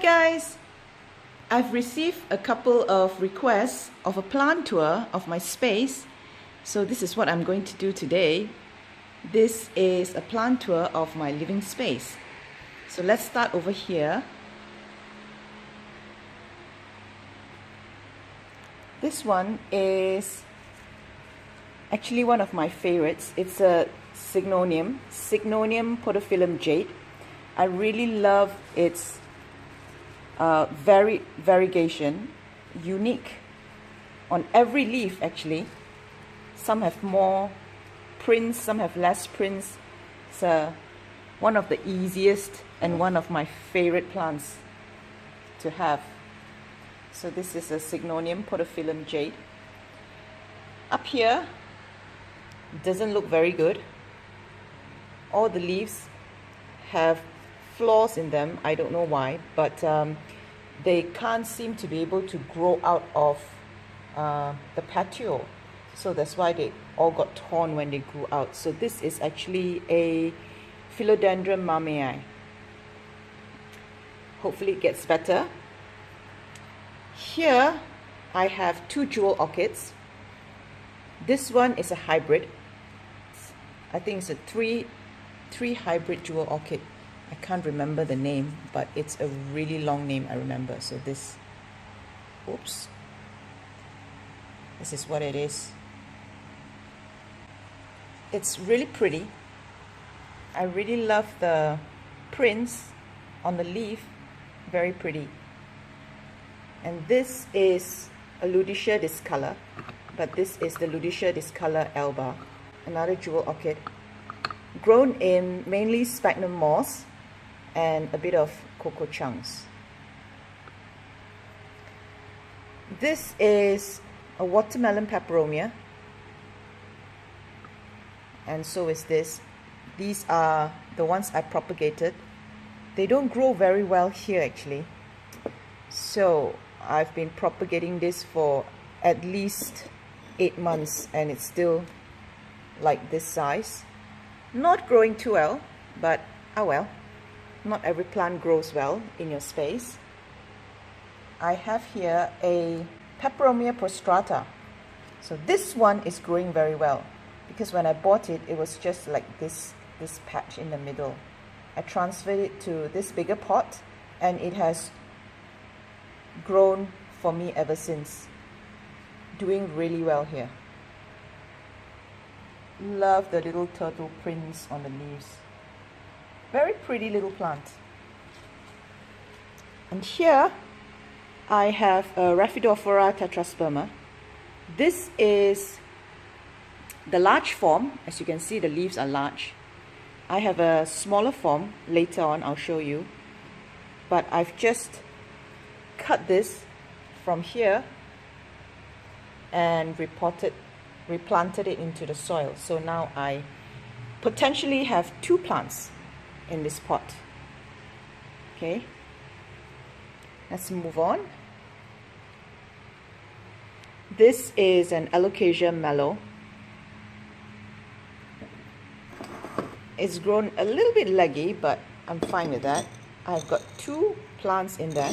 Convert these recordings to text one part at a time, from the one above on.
guys! I've received a couple of requests of a plant tour of my space, so this is what I'm going to do today. This is a plant tour of my living space. So let's start over here. This one is actually one of my favorites. It's a syngonium podophyllum jade. I really love its variegation, unique on every leaf actually. Some have more prints, some have less prints. It's one of the easiest and one of my favorite plants to have. So this is a syngonium podophyllum jade. Up here, doesn't look very good. All the leaves have flaws in them. I don't know why, but they can't seem to be able to grow out of the patio. So that's why they all got torn when they grew out. So this is actually a philodendron mamei. Hopefully it gets better. Here I have two jewel orchids. This one is a hybrid. I think it's a three hybrid jewel orchid. I can't remember the name, but it's a really long name I remember. So this, oops, this is what it is. It's really pretty. I really love the prints on the leaf, very pretty. And this is a Lutetia discolor, but this is the Lutetia discolor alba, another jewel orchid, grown in mainly sphagnum moss and a bit of cocoa chunks. This is a watermelon peperomia, and so is this. These are the ones I propagated. They don't grow very well here actually, so I've been propagating this for at least 8 months and it's still like this size. Not growing too well, but oh well. Not every plant grows well in your space. I have here a peperomia prostrata. So this one is growing very well because when I bought it, it was just like this patch in the middle. I transferred it to this bigger pot and it has grown for me ever since. Doing really well here. Love the little turtle prints on the leaves. Very pretty little plant. And here I have a Rhaphidophora tetrasperma. This is the large form. As you can see, the leaves are large. I have a smaller form. Later on I'll show you, but I've just cut this from here and replanted it into the soil. So now I potentially have two plants in this pot. Okay, let's move on. This is an alocasia melo. It's grown a little bit leggy, but I'm fine with that. I've got two plants in there.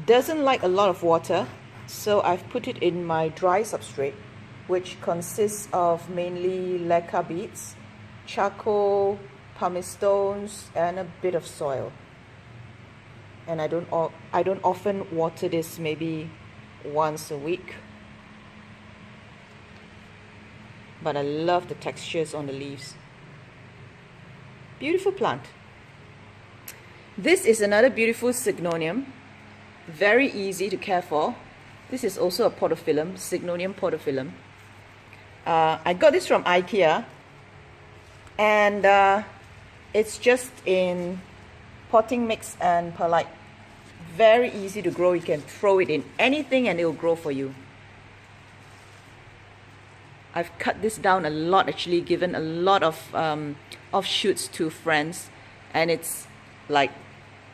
Doesn't like a lot of water, so I've put it in my dry substrate, which consists of mainly leca beads, charcoal, pumice stones, and a bit of soil. And I don't often water this, maybe once a week. But I love the textures on the leaves. Beautiful plant. This is another beautiful syngonium. Very easy to care for. This is also a podophyllum, syngonium podophyllum. I got this from IKEA, and it's just in potting mix and perlite. Very easy to grow. You can throw it in anything and it will grow for you. I've cut this down a lot actually, given a lot of offshoots to friends, and it's like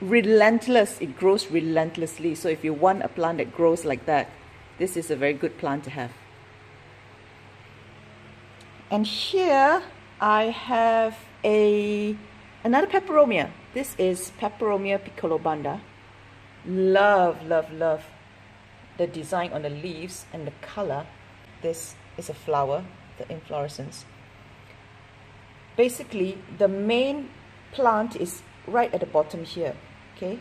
relentless. It grows relentlessly. So if you want a plant that grows like that, this is a very good plant to have. And here I have another peperomia. This is peperomia piccolo banda. Love, love, love the design on the leaves and the color. This is a flower, the inflorescence. Basically, the main plant is right at the bottom here, okay?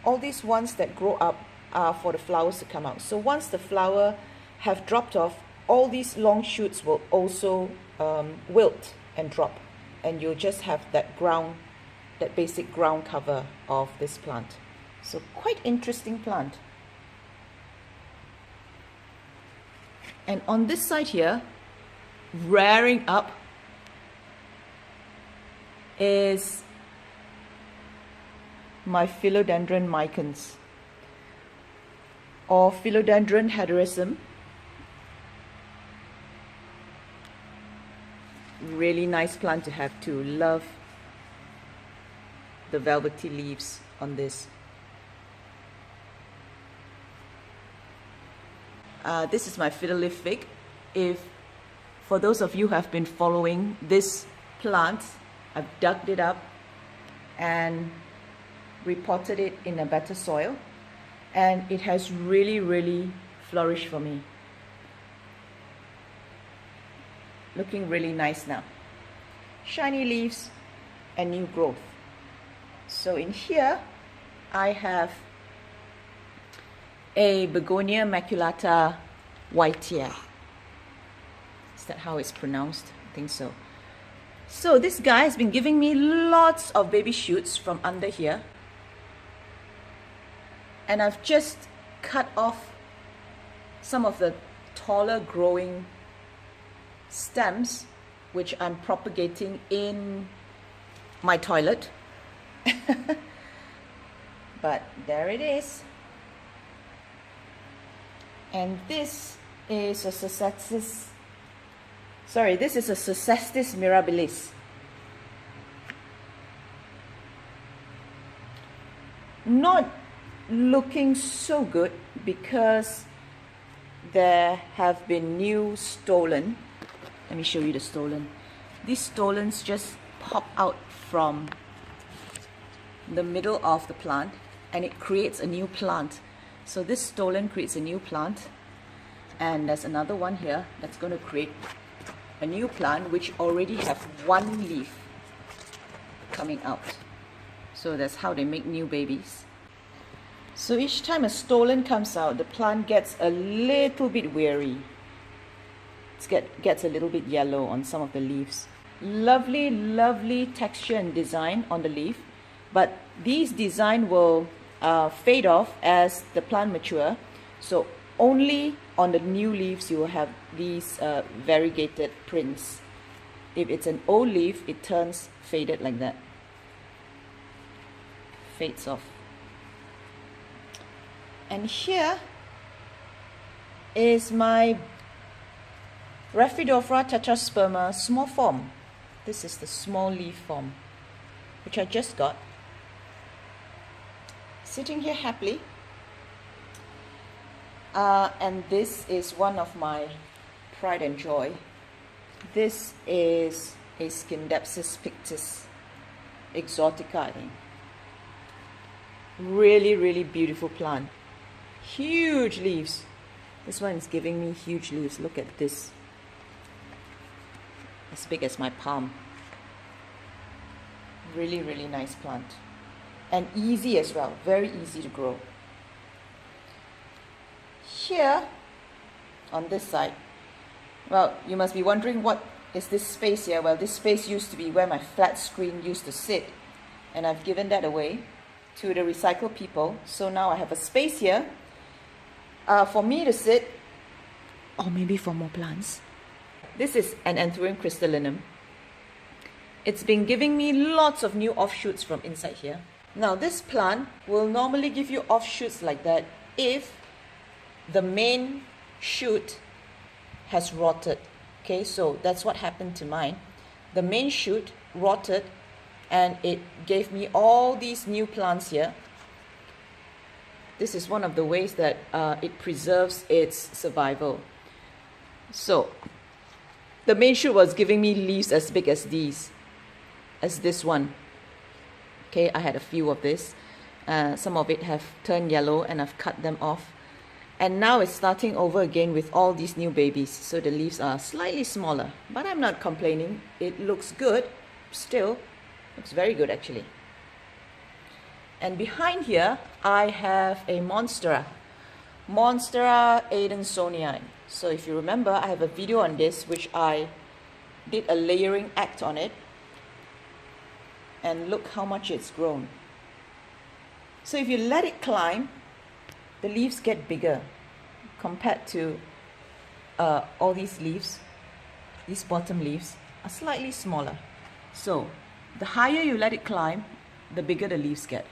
All these ones that grow up are for the flowers to come out. So once the flower have dropped off, all these long shoots will also wilt and drop, and you'll just have that ground, that basic ground cover of this plant. So quite interesting plant. And on this side here, rearing up is my philodendron micans, or philodendron hederaceum. Really nice plant to have too. Love the velvety leaves on this. This is my fiddle leaf fig. For those of you who have been following this plant, I've dug it up and repotted it in a better soil, and it has really flourished for me. Looking really nice now. Shiny leaves and new growth. So in here I have a begonia maculata whitea. Is that how it's pronounced? I think so. So this guy has been giving me lots of baby shoots from under here, and I've just cut off some of the taller growing stems, which I'm propagating in my toilet. But there it is. And this is a Successus, this is a Successus mirabilis. Not looking so good because there have been new stolon. Let me show you the stolon. These stolons just pop out from the middle of the plant, and it creates a new plant. So this stolon creates a new plant, and there's another one here that's going to create a new plant which already have one leaf coming out. So that's how they make new babies. So each time a stolon comes out, the plant gets a little bit weary. It gets a little bit yellow on some of the leaves. Lovely texture and design on the leaf, but these design will fade off as the plant mature. So only on the new leaves you will have these variegated prints. If it's an old leaf, it turns faded like that. Fades off. And here is my Rhaphidophora tetrasperma small form. This is the small leaf form, which I just got. Sitting here happily. And this is one of my pride and joy. This is a Scindapsus pictus exotica, I think. Really beautiful plant. Huge leaves. This one is giving me huge leaves. Look at this. As big as my palm. Really nice plant. And easy as well. Very easy to grow. Here, on this side, well, you must be wondering what is this space here. Well, this space used to be where my flat screen used to sit, and I've given that away to the recycle people. So now I have a space here for me to sit, or maybe for more plants. This is an anthurium crystallinum. It's been giving me lots of new offshoots from inside here. Now this plant will normally give you offshoots like that if the main shoot has rotted. Okay, so that's what happened to mine. The main shoot rotted, and it gave me all these new plants here. This is one of the ways that it preserves its survival. So the main shoot was giving me leaves as big as these, as this one. Okay, I had a few of this. Some of it have turned yellow and I've cut them off. And now it's starting over again with all these new babies. So the leaves are slightly smaller, but I'm not complaining. It looks good still. Looks very good actually. And behind here, I have a Monstera Adansonii. So if you remember, I have a video on this, which I did a layering act on it. And look how much it's grown. So if you let it climb, the leaves get bigger compared to all these leaves. These bottom leaves are slightly smaller. So the higher you let it climb, the bigger the leaves get.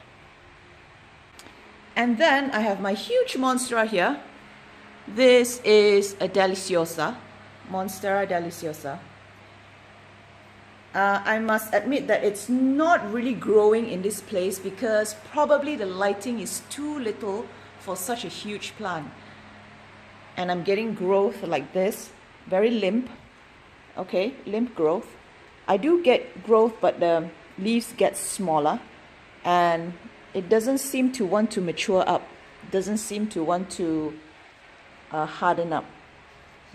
And then I have my huge Monstera here. This is a deliciosa, Monstera deliciosa. I must admit that it's not really growing in this place because probably the lighting is too little for such a huge plant. And I'm getting growth like this, very limp. Okay, limp growth. I do get growth, but the leaves get smaller and it doesn't seem to want to mature up. It doesn't seem to want to harden up.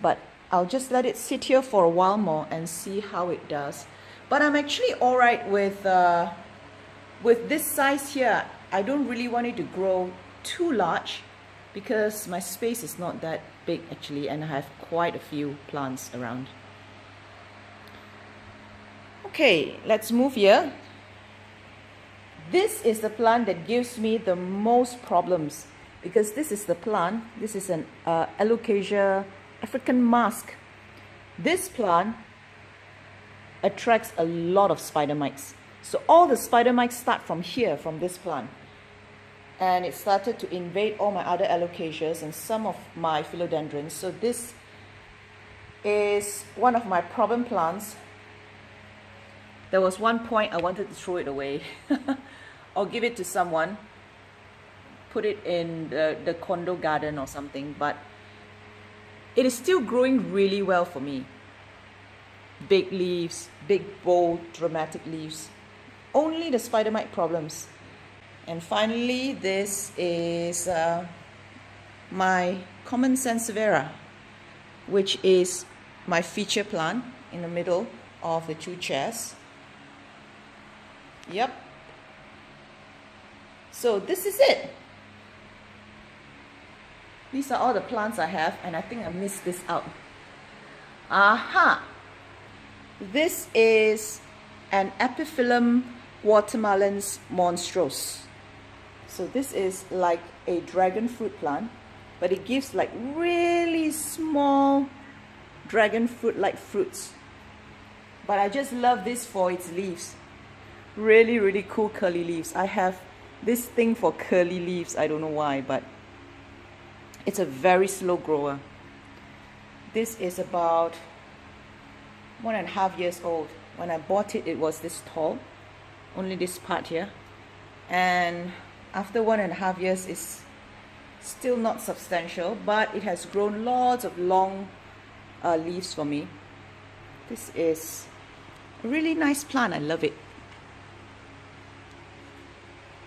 But I'll just let it sit here for a while more and see how it does. But I'm actually alright with this size here. I don't really want it to grow too large because my space is not that big actually, and I have quite a few plants around. Okay, let's move here. This is the plant that gives me the most problems because this is the plant. This is an alocasia African mask. This plant attracts a lot of spider mites. So all the spider mites start from here, from this plant. And it started to invade all my other alocasias and some of my philodendrons. So this is one of my problem plants. There was one point I wanted to throw it away or give it to someone, put it in the condo garden or something, but it is still growing really well for me. Big leaves, big, bold, dramatic leaves. Only the spider mite problems. And finally, this is my common sansevieria, which is my feature plant in the middle of the two chairs. Yep. So this is it. These are all the plants I have, and I think I missed this out. Aha! This is an epiphyllum guatemalense monstrose. So this is like a dragon fruit plant, but it gives like really small dragon fruit-like fruits. But I just love this for its leaves. Really, really cool curly leaves. I have this thing for curly leaves. I don't know why, but it's a very slow grower. This is about 1.5 years old. When I bought it, it was this tall, only this part here. And after 1.5 years, it's still not substantial, but it has grown lots of long leaves for me. This is a really nice plant. I love it.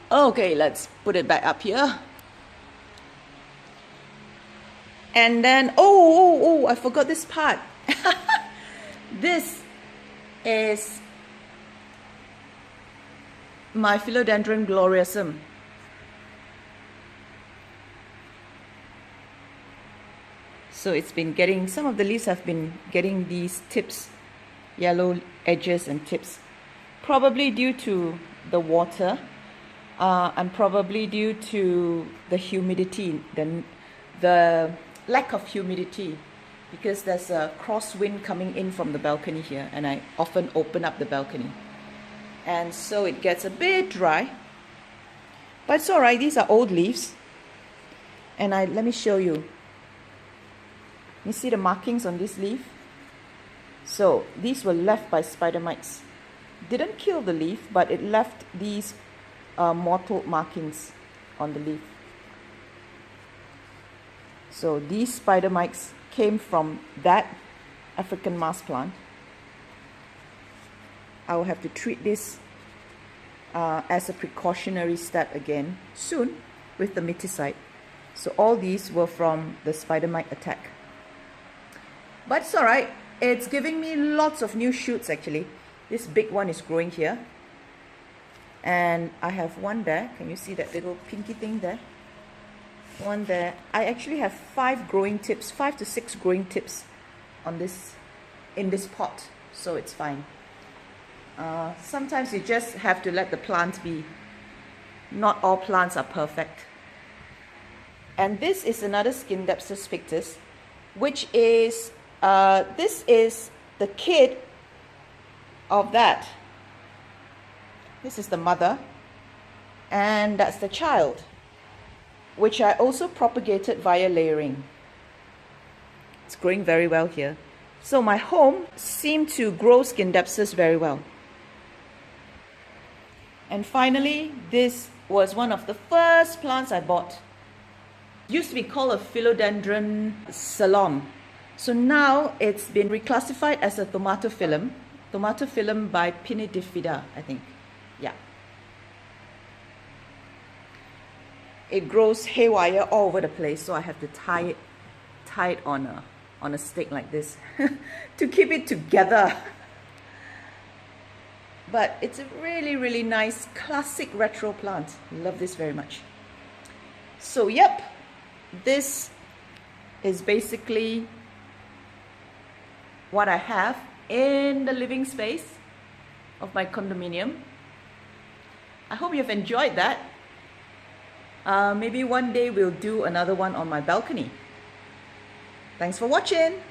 Okay, let's put it back up here. And then, I forgot this part. This is my philodendron gloriosum. So it's been getting, some of the leaves have been getting these tips, yellow edges and tips, probably due to the water and probably due to the humidity, the lack of humidity, because there's a crosswind coming in from the balcony here, and I often open up the balcony. And so it gets a bit dry, but it's all right. These are old leaves. And let me show you. You see the markings on this leaf? So these were left by spider mites. Didn't kill the leaf, but it left these mottled markings on the leaf. So these spider mites came from that African mask plant. I will have to treat this as a precautionary step again soon with the miticide. So all these were from the spider mite attack. But it's alright, it's giving me lots of new shoots actually. This big one is growing here. And I have one there. Can you see that little pinky thing there? One there. I actually have 5 growing tips, 5 to 6 growing tips on this, in this pot. So it's fine. Sometimes you just have to let the plant be. Not all plants are perfect. And this is another Scindapsus ficus, which is, this is the kid of that. This is the mother, and that's the child, which I also propagated via layering. It's growing very well here. So my home seemed to grow Scindapsus very well. And finally, this was one of the first plants I bought. It used to be called a philodendron salom. So now it's been reclassified as a thaumatophyllum. Thaumatophyllum bipinnatifida, I think. Yeah. It grows haywire all over the place, so I have to tie it on a stick like this to keep it together. But it's a really, really nice classic retro plant. Love this very much. So yep, this is basically what I have in the living space of my condominium. I hope you've enjoyed that. Maybe one day we'll do another one on my balcony. Thanks for watching.